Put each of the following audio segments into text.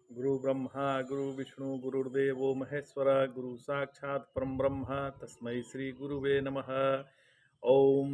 गुरु ब्रह्मा गुरु विष्णु गुरुर्देवो महेश्वर गुरु साक्षात् परम ब्रह्म तस्मै श्री गुरुवे नमः। ओम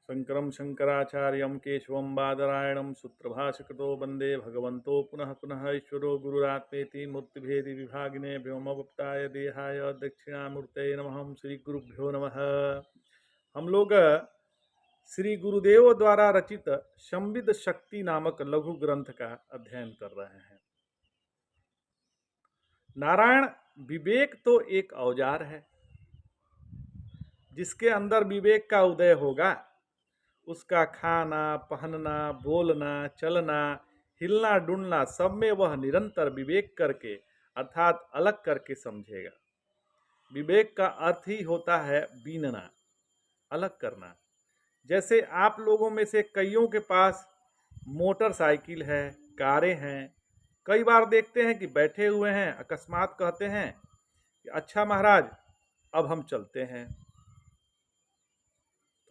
शंकरं शंकराचार्यं केशवं बादरायणं सूत्रभाष्यकृतो वंदे भगवन्तो पुनः पुनः ईश्वरो गुरुरात्मेति मूर्तिभेदि विभागिने व्योमवप्ताय देहाय दक्षिणामूर्तये नमः। श्री गुरुभ्यो नमः। हम लोग श्री गुरुदेव द्वारा रचित संविद शक्ति नामक लघु ग्रंथ का अध्ययन कर रहे हैं। नारायण विवेक तो एक औजार है, जिसके अंदर विवेक का उदय होगा उसका खाना पहनना बोलना चलना हिलना डुलना सब में वह निरंतर विवेक करके अर्थात अलग करके समझेगा। विवेक का अर्थ ही होता है बीनना, अलग करना। जैसे आप लोगों में से कईयों के पास मोटरसाइकिल है, कारें हैं। कई बार देखते हैं कि बैठे हुए हैं, अकस्मात कहते हैं कि अच्छा महाराज अब हम चलते हैं।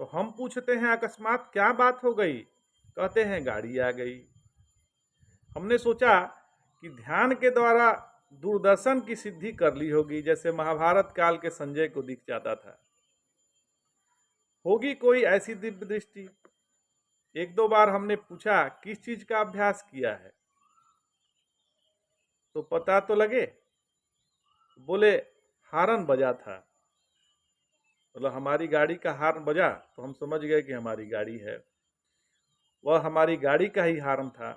तो हम पूछते हैं अकस्मात क्या बात हो गई? कहते हैं गाड़ी आ गई। हमने सोचा कि ध्यान के द्वारा दूरदर्शन की सिद्धि कर ली होगी, जैसे महाभारत काल के संजय को दिख जाता था। होगी कोई ऐसी दिव्य दृष्टि। एक दो बार हमने पूछा किस चीज का अभ्यास किया है, तो पता तो लगे। बोले हारन बजा था। मतलब हमारी गाड़ी का हार्न बजा तो हम समझ गए कि हमारी गाड़ी है। वह हमारी गाड़ी का ही हार्न था।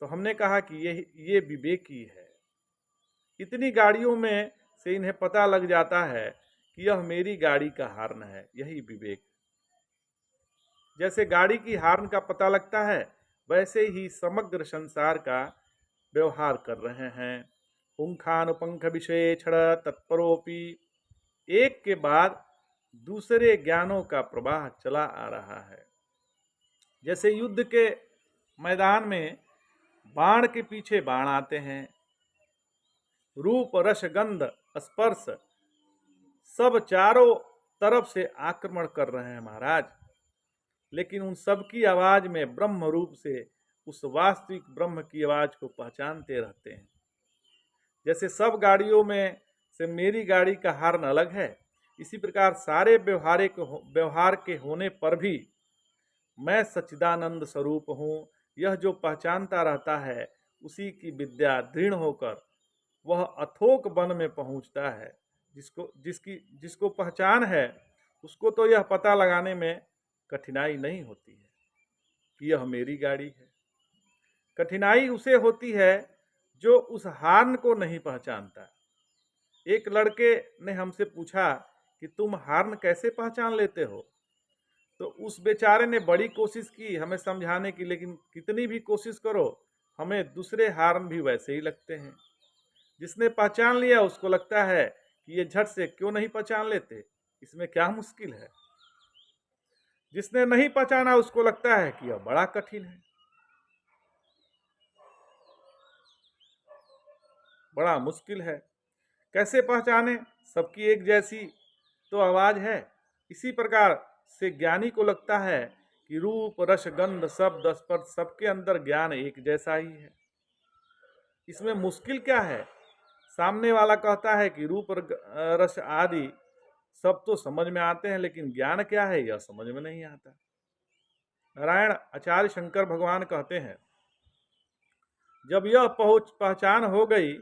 तो हमने कहा कि ये विवेकी है। इतनी गाड़ियों में से इन्हें पता लग जाता है कि यह मेरी गाड़ी का हार्न है। यही विवेक। जैसे गाड़ी की हार्न का पता लगता है, वैसे ही समग्र संसार का व्यवहार कर रहे हैं। पुंखानुपंख विशेषण तत्परोपि, एक के बाद दूसरे ज्ञानों का प्रवाह चला आ रहा है। जैसे युद्ध के मैदान में बाण के पीछे बाण आते हैं, रूप रस गंध स्पर्श सब चारों तरफ से आक्रमण कर रहे हैं महाराज। लेकिन उन सब की आवाज में ब्रह्म रूप से उस वास्तविक ब्रह्म की आवाज को पहचानते रहते हैं। जैसे सब गाड़ियों में से मेरी गाड़ी का हार्न अलग है, इसी प्रकार सारे व्यवहार के होने पर भी मैं सच्चिदानंद स्वरूप हूँ, यह जो पहचानता रहता है उसी की विद्या दृढ़ होकर वह अथोक वन में पहुँचता है। जिसको पहचान है उसको तो यह पता लगाने में कठिनाई नहीं होती है कि यह मेरी गाड़ी है। कठिनाई उसे होती है जो उस हार्न को नहीं पहचानता। एक लड़के ने हमसे पूछा कि तुम हार्न कैसे पहचान लेते हो? तो उस बेचारे ने बड़ी कोशिश की हमें समझाने की, लेकिन कितनी भी कोशिश करो हमें दूसरे हार्न भी वैसे ही लगते हैं। जिसने पहचान लिया उसको लगता है कि ये झट से क्यों नहीं पहचान लेते, इसमें क्या मुश्किल है। जिसने नहीं पहचाना उसको लगता है कि यह बड़ा कठिन है, बड़ा मुश्किल है। कैसे पहचाने? सबकी एक जैसी तो आवाज है। इसी प्रकार से ज्ञानी को लगता है कि रूप रस गंध शब्द स्पर्श सबके अंदर ज्ञान एक जैसा ही है। इसमें मुश्किल क्या है? सामने वाला कहता है कि रूप रस आदि सब तो समझ में आते हैं, लेकिन ज्ञान क्या है यह समझ में नहीं आता। नारायण आचार्य शंकर भगवान कहते हैं, जब यह पहचान हो गई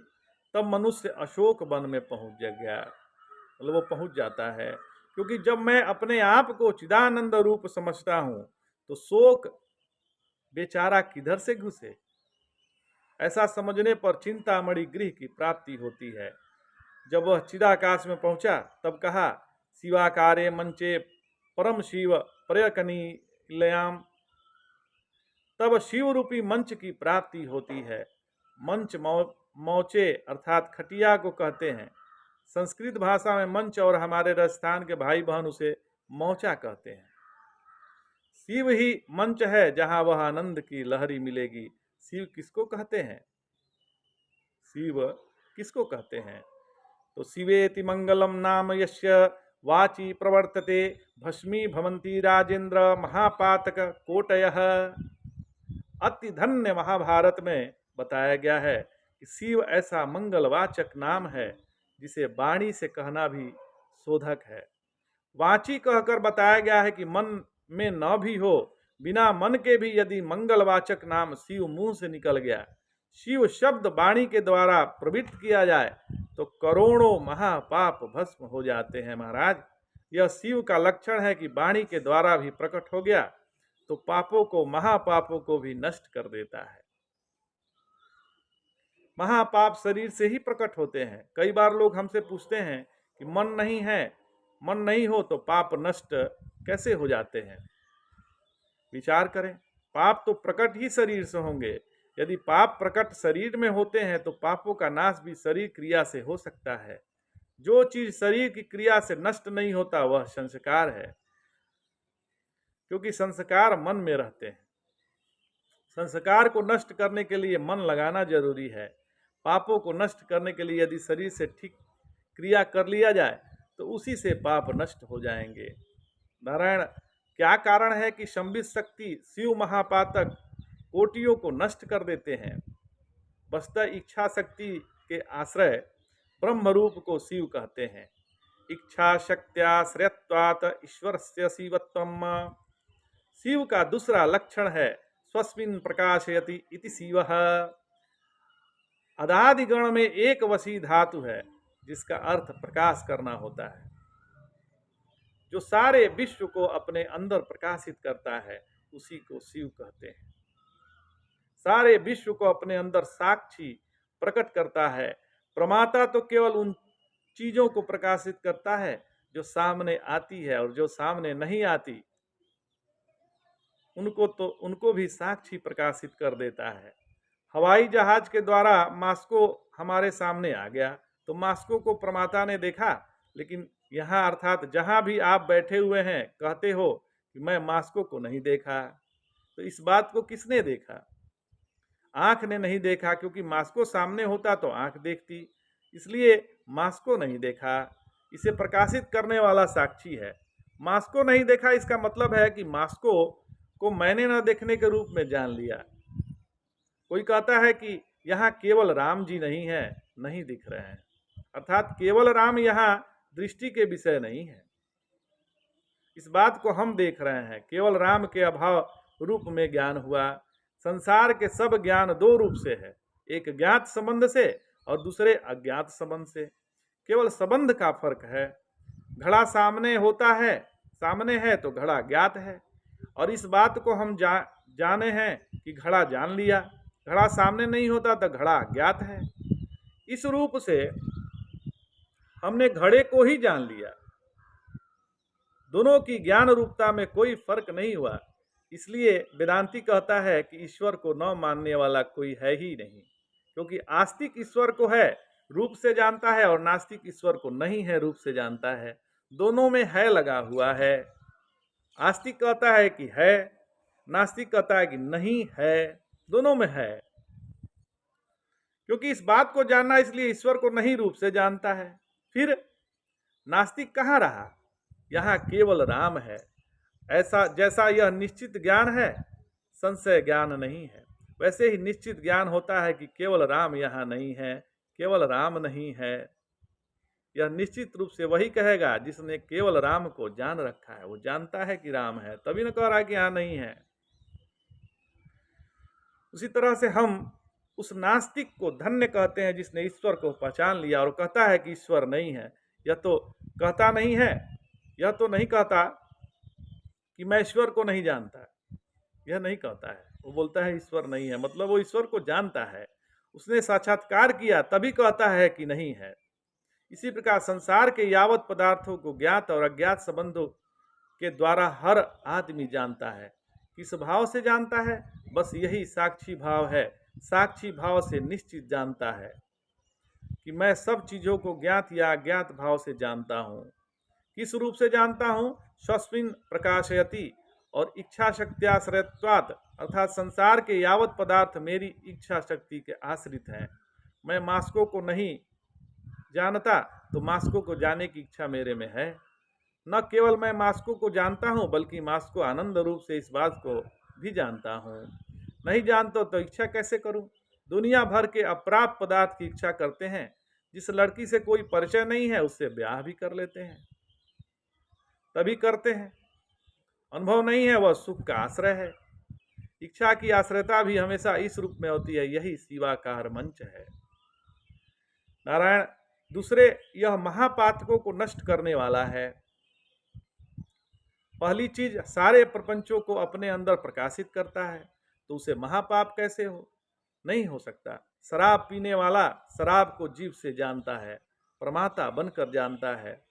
तब मनुष्य अशोक वन में पहुंच गया। मतलब वो पहुंच जाता है, क्योंकि जब मैं अपने आप को चिदानंद रूप समझता हूं तो शोक बेचारा किधर से घुसे। ऐसा समझने पर चिंतामणि गृह की प्राप्ति होती है। जब वह चिदाकाश में पहुंचा तब कहा, शिवाकारे मंचे परम शिव प्रयकनीलयाम। तब शिव रूपी मंच की प्राप्ति होती है। मंच मौचे अर्थात खटिया को कहते हैं। संस्कृत भाषा में मंच और हमारे राजस्थान के भाई बहन उसे मौचा कहते हैं। शिव ही मंच है जहां वह आनंद की लहरी मिलेगी। शिव किसको कहते हैं? शिव किसको कहते हैं? तो शिवेति मंगलम नाम यस्य वाची प्रवर्तते भस्मी भवंती राजेंद्र महापातक कोटयः। अति धन्य महाभारत में बताया गया है कि शिव ऐसा मंगलवाचक नाम है जिसे वाणी से कहना भी शोधक है। वाची कहकर बताया गया है कि मन में न भी हो, बिना मन के भी यदि मंगलवाचक नाम शिव मुंह से निकल गया, शिव शब्द वाणी के द्वारा प्रवृत्त किया जाए तो करोड़ों महापाप भस्म हो जाते हैं। महाराज, यह शिव का लक्षण है कि वाणी के द्वारा भी प्रकट हो गया तो पापों को, महापापों को भी नष्ट कर देता है। महापाप शरीर से ही प्रकट होते हैं। कई बार लोग हमसे पूछते हैं कि मन नहीं है, मन नहीं हो तो पाप नष्ट कैसे हो जाते हैं? विचार करें, पाप तो प्रकट ही शरीर से होंगे। यदि पाप प्रकट शरीर में होते हैं तो पापों का नाश भी शरीर क्रिया से हो सकता है। जो चीज शरीर की क्रिया से नष्ट नहीं होता वह संस्कार है, क्योंकि संस्कार मन में रहते हैं। संस्कार को नष्ट करने के लिए मन लगाना जरूरी है। पापों को नष्ट करने के लिए यदि शरीर से ठीक क्रिया कर लिया जाए तो उसी से पाप नष्ट हो जाएंगे। नारायण, क्या कारण है कि संबित शक्ति शिव महापातक कोटियों को नष्ट कर देते हैं? वस्तुतः इच्छा शक्ति के आश्रय ब्रह्म रूप को शिव कहते हैं। इच्छा शक्त्याश्रयत्वात् ईश्वरस्य शिवत्वम्। शिव का दूसरा लक्षण है स्वस्मिन् प्रकाशयति इति शिवः। अदादिगण में एक वशी धातु है जिसका अर्थ प्रकाश करना होता है। जो सारे विश्व को अपने अंदर प्रकाशित करता है उसी को शिव कहते हैं। सारे विश्व को अपने अंदर साक्षी प्रकट करता है। प्रमाता तो केवल उन चीजों को प्रकाशित करता है जो सामने आती है, और जो सामने नहीं आती उनको भी साक्षी प्रकाशित कर देता है। हवाई जहाज के द्वारा मास्को हमारे सामने आ गया तो मास्को को प्रमाता ने देखा, लेकिन यहाँ अर्थात जहाँ भी आप बैठे हुए हैं कहते हो कि मैं मास्को को नहीं देखा, तो इस बात को किसने देखा? आंख ने नहीं देखा, क्योंकि मास्को सामने होता तो आंख देखती, इसलिए मास्को नहीं देखा। इसे प्रकाशित करने वाला साक्षी है। मास्को नहीं देखा, इसका मतलब है कि मास्को को मैंने न देखने के रूप में जान लिया। कोई कहता है कि यहाँ केवल राम जी नहीं है, नहीं दिख रहे हैं, अर्थात केवल राम यहाँ दृष्टि के विषय नहीं है। इस बात को हम देख रहे हैं। केवल राम के अभाव रूप में ज्ञान हुआ। संसार के सब ज्ञान दो रूप से है, एक ज्ञात संबंध से और दूसरे अज्ञात संबंध से। केवल संबंध का फर्क है। घड़ा सामने होता है, सामने है तो घड़ा ज्ञात है, और इस बात को हम जाने हैं कि घड़ा जान लिया। घड़ा सामने नहीं होता तो घड़ा ज्ञात है। इस रूप से हमने घड़े को ही जान लिया। दोनों की ज्ञान रूपता में कोई फर्क नहीं हुआ। इसलिए वेदांती कहता है कि ईश्वर को न मानने वाला कोई है ही नहीं, क्योंकि आस्तिक ईश्वर को है रूप से जानता है और नास्तिक ईश्वर को नहीं है रूप से जानता है। दोनों में है लगा हुआ है। आस्तिक कहता है कि है, नास्तिक कहता है कि नहीं है। दोनों में है, क्योंकि इस बात को जानना इसलिए ईश्वर को नहीं रूप से जानता है। फिर नास्तिक कहाँ रहा? यहाँ केवल राम है। ऐसा जैसा यह निश्चित ज्ञान है, संशय ज्ञान नहीं है, वैसे ही निश्चित ज्ञान होता है कि केवल राम यहाँ नहीं है, केवल राम नहीं है। यह निश्चित रूप से वही कहेगा जिसने केवल राम को जान रखा है। वो जानता है कि राम है, तभी न कह रहा है कि यहाँ नहीं है। उसी तरह से हम उस नास्तिक को धन्य कहते हैं जिसने ईश्वर को पहचान लिया और कहता है कि ईश्वर नहीं है। यह तो कहता नहीं है, यह तो नहीं कहता कि मैं ईश्वर को नहीं जानता, यह नहीं कहता है। वो बोलता है ईश्वर नहीं है, मतलब वो ईश्वर को जानता है, उसने साक्षात्कार किया तभी कहता है कि नहीं है। इसी प्रकार संसार के यावत पदार्थों को ज्ञात और अज्ञात संबंधों के द्वारा हर आदमी जानता है। किस भाव से जानता है? बस यही साक्षी भाव है। साक्षी भाव से निश्चित जानता है कि मैं सब चीजों को ज्ञात या अज्ञात भाव से जानता हूँ। किस रूप से जानता हूँ? स्वस्मिन् प्रकाशयति और इच्छा शक्त्याश्रयत्वात्, अर्थात संसार के यावत पदार्थ मेरी इच्छा शक्ति के आश्रित हैं। मैं मास्को को नहीं जानता तो मास्को को जानने की इच्छा मेरे में है। न केवल मैं मास्को को जानता हूँ बल्कि मास्को आनंद रूप से इस बात को भी जानता हूँ। नहीं जानते तो इच्छा कैसे करूं? दुनिया भर के अप्राप्त पदार्थ की इच्छा करते हैं। जिस लड़की से कोई परिचय नहीं है उससे ब्याह भी कर लेते हैं, तभी करते हैं। अनुभव नहीं है वह सुख का आश्रय है। इच्छा की आश्रयता भी हमेशा इस रूप में होती है, यही शिवाकार मंच है। नारायण दूसरे, यह महापातकों को नष्ट करने वाला है। पहली चीज, सारे प्रपंचों को अपने अंदर प्रकाशित करता है, तो उसे महापाप कैसे हो? नहीं हो सकता। शराब पीने वाला शराब को जीभ से जानता है, प्रमाता बनकर जानता है,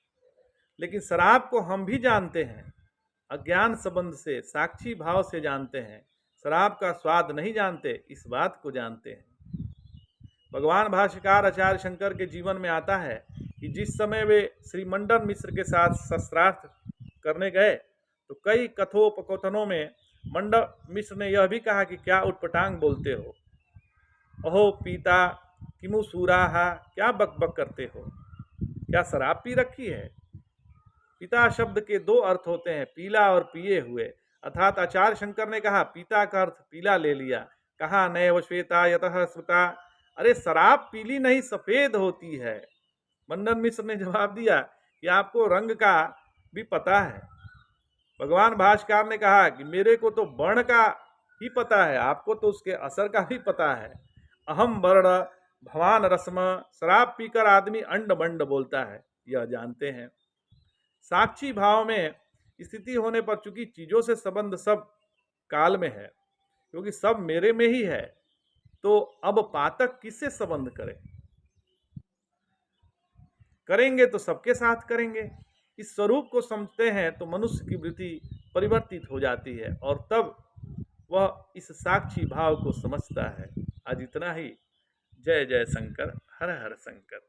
लेकिन शराब को हम भी जानते हैं, अज्ञान संबंध से, साक्षी भाव से जानते हैं। शराब का स्वाद नहीं जानते, इस बात को जानते हैं। भगवान भाष्यकार आचार्य शंकर के जीवन में आता है कि जिस समय वे श्री मंडन मिश्र के साथ शस्त्रार्थ करने गए तो कई कथोपकथनों में मंडन मिश्र ने यह भी कहा कि क्या उटपटांग बोलते हो, अहो पीता किमु सूराहा, क्या बकबक करते हो, क्या शराब पी रखी है? पिता शब्द के दो अर्थ होते हैं, पीला और पिए हुए। अर्थात आचार्य शंकर ने कहा पीता का अर्थ पीला ले लिया, कहा नैव श्वेता यतः स्मृता, अरे शराब पीली नहीं सफेद होती है। मंडन मिश्र ने जवाब दिया कि आपको रंग का भी पता है। भगवान भाष्यकार ने कहा कि मेरे को तो वर्ण का ही पता है, आपको तो उसके असर का भी पता है। अहम वर्ण भवान रस्म, शराब पीकर आदमी अंड बंड बोलता है, यह जानते हैं। साक्षी भाव में स्थिति होने पर चूंकि चीजों से संबंध सब काल में है, क्योंकि सब मेरे में ही है, तो अब पातक किससे संबंध करें? करेंगे तो सबके साथ करेंगे। इस स्वरूप को समझते हैं तो मनुष्य की वृत्ति परिवर्तित हो जाती है और तब वह इस साक्षी भाव को समझता है। आज इतना ही। जय जय शंकर, हर हर शंकर।